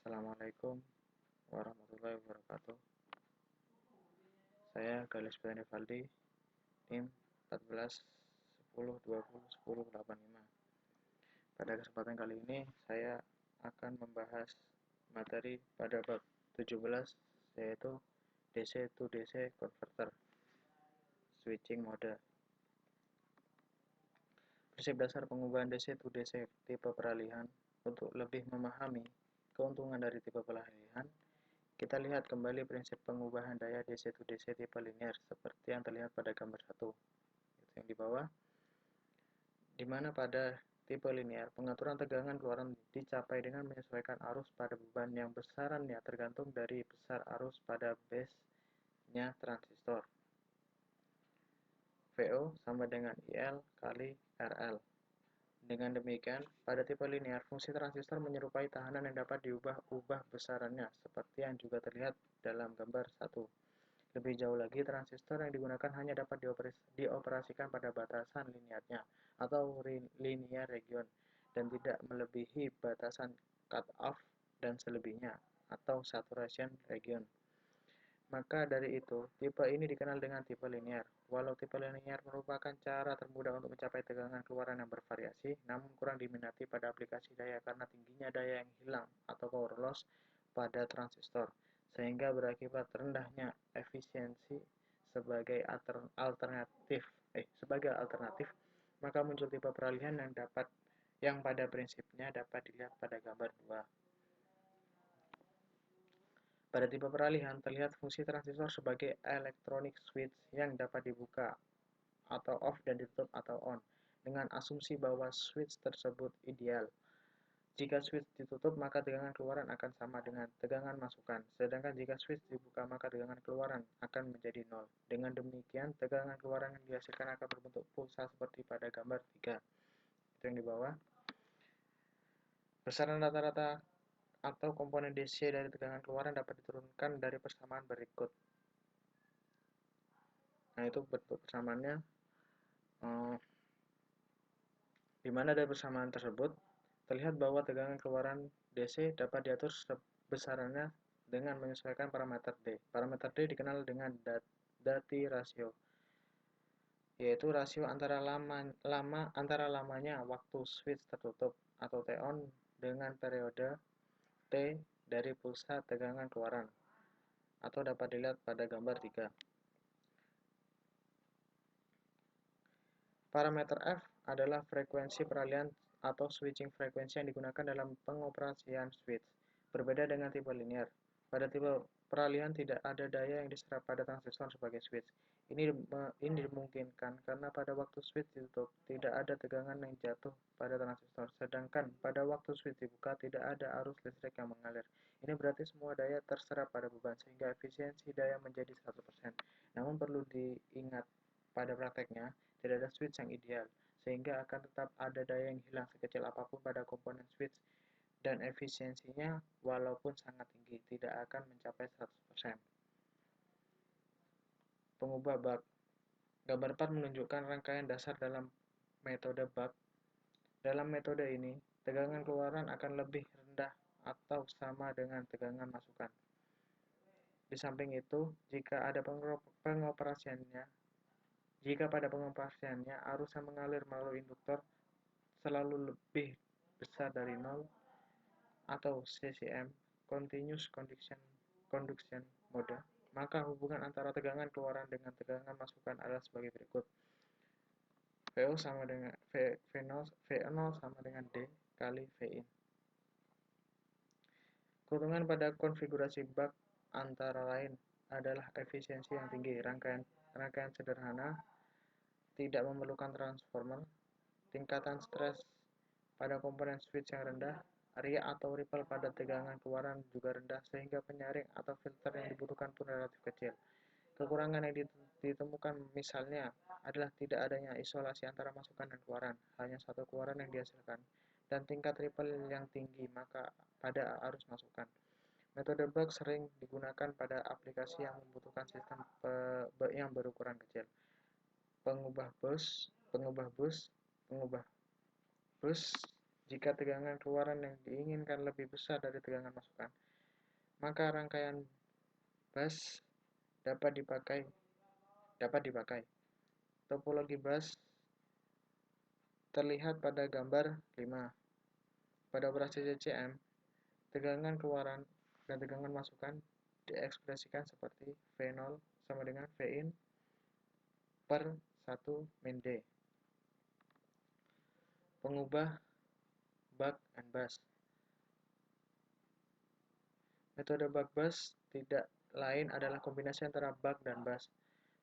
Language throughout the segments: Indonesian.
Assalamualaikum warahmatullahi wabarakatuh. Saya Galis Valdi, NIM 14 10 20 10 85. Pada kesempatan kali ini saya akan membahas materi pada bab 17, yaitu DC to DC converter switching mode. Prinsip dasar pengubahan DC to DC tipe peralihan. Untuk lebih memahami keuntungan dari tipe peralihan, kita lihat kembali prinsip pengubahan daya DC to DC tipe linear seperti yang terlihat pada gambar 1, itu yang di bawah, di mana pada tipe linear pengaturan tegangan keluaran dicapai dengan menyesuaikan arus pada beban yang besarannya tergantung dari besar arus pada base-nya transistor. VO sama dengan IL kali RL. Dengan demikian, pada tipe linear, fungsi transistor menyerupai tahanan yang dapat diubah-ubah besarannya, seperti yang juga terlihat dalam gambar 1. Lebih jauh lagi, transistor yang digunakan hanya dapat dioperasikan pada batasan linearnya, atau linear region, dan tidak melebihi batasan cut-off dan selebihnya, atau saturation region. Maka dari itu, tipe ini dikenal dengan tipe linear. Walau tipe linear merupakan cara termudah untuk mencapai tegangan keluaran yang bervariasi, namun kurang diminati pada aplikasi daya karena tingginya daya yang hilang atau power loss pada transistor, sehingga berakibat rendahnya efisiensi sebagai alternatif. Maka muncul tipe peralihan yang pada prinsipnya dapat dilihat pada gambar 2. Pada tipe peralihan, terlihat fungsi transistor sebagai electronic switch yang dapat dibuka atau off dan ditutup atau on, dengan asumsi bahwa switch tersebut ideal. Jika switch ditutup, maka tegangan keluaran akan sama dengan tegangan masukan, sedangkan jika switch dibuka, maka tegangan keluaran akan menjadi nol. Dengan demikian, tegangan keluaran yang dihasilkan akan berbentuk pulsa seperti pada gambar 3. Itu yang di bawah. Besaran rata-rata atau komponen DC dari tegangan keluaran dapat diturunkan dari persamaan berikut. Nah, itu bentuk persamaannya. Di mana dari persamaan tersebut terlihat bahwa tegangan keluaran DC dapat diatur besarannya dengan menyesuaikan parameter D. Parameter D dikenal dengan Dati rasio, yaitu rasio antara lamanya waktu switch tertutup atau T-on dengan periode T dari pulsa tegangan keluaran, atau dapat dilihat pada gambar 3. Parameter F adalah frekuensi peralihan atau switching frekuensi yang digunakan dalam pengoperasian switch. Berbeda dengan tipe linear, pada tipe peralihan tidak ada daya yang diserap pada transistor sebagai switch. Ini dimungkinkan karena pada waktu switch ditutup tidak ada tegangan yang jatuh pada transistor, sedangkan pada waktu switch dibuka tidak ada arus listrik yang mengalir. Ini berarti semua daya terserap pada beban, sehingga efisiensi daya menjadi 100%. Namun perlu diingat, pada prakteknya tidak ada switch yang ideal, sehingga akan tetap ada daya yang hilang sekecil apapun pada komponen switch, dan efisiensinya walaupun sangat tinggi tidak akan mencapai 100%. Pengubah buck. Gambar 4 menunjukkan rangkaian dasar dalam metode buck. Dalam metode ini, tegangan keluaran akan lebih rendah atau sama dengan tegangan masukan. Di samping itu, jika pada pengoperasiannya arus yang mengalir melalui induktor selalu lebih besar dari 0 atau CCM, Continuous Conduction Mode, maka hubungan antara tegangan keluaran dengan tegangan masukan adalah sebagai berikut. VO sama dengan V0 sama dengan D kali Vin. Keuntungan pada konfigurasi buck antara lain adalah efisiensi yang tinggi, rangkaian sederhana, tidak memerlukan transformer, tingkatan stres pada komponen switch yang rendah, area atau ripple pada tegangan keluaran juga rendah, sehingga penyaring atau filter yang dibutuhkan pun relatif kecil. Kekurangan yang ditemukan misalnya adalah tidak adanya isolasi antara masukan dan keluaran, hanya satu keluaran yang dihasilkan, dan tingkat ripple yang tinggi maka pada arus masukan. Metode buck sering digunakan pada aplikasi yang membutuhkan sistem yang berukuran kecil. Pengubah bus Jika tegangan keluaran yang diinginkan lebih besar dari tegangan masukan, maka rangkaian bus dapat dipakai. Topologi bus terlihat pada gambar 5. Pada operasi CCM, tegangan keluaran dan tegangan masukan diekspresikan seperti V0 sama dengan Vin per 1 min D. Pengubah buck and bus. Metode buck bus tidak lain adalah kombinasi antara buck dan bus,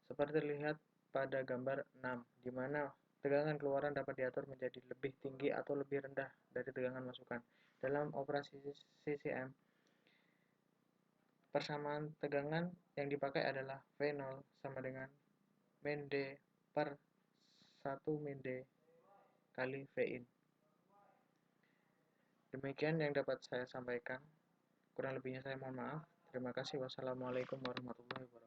seperti terlihat pada gambar 6, di mana tegangan keluaran dapat diatur menjadi lebih tinggi atau lebih rendah dari tegangan masukan. Dalam operasi CCM, persamaan tegangan yang dipakai adalah V0 sama dengan min D per 1 min D kali Vin. Demikian yang dapat saya sampaikan. Kurang lebihnya saya mohon maaf. Terima kasih. Wassalamualaikum warahmatullahi wabarakatuh.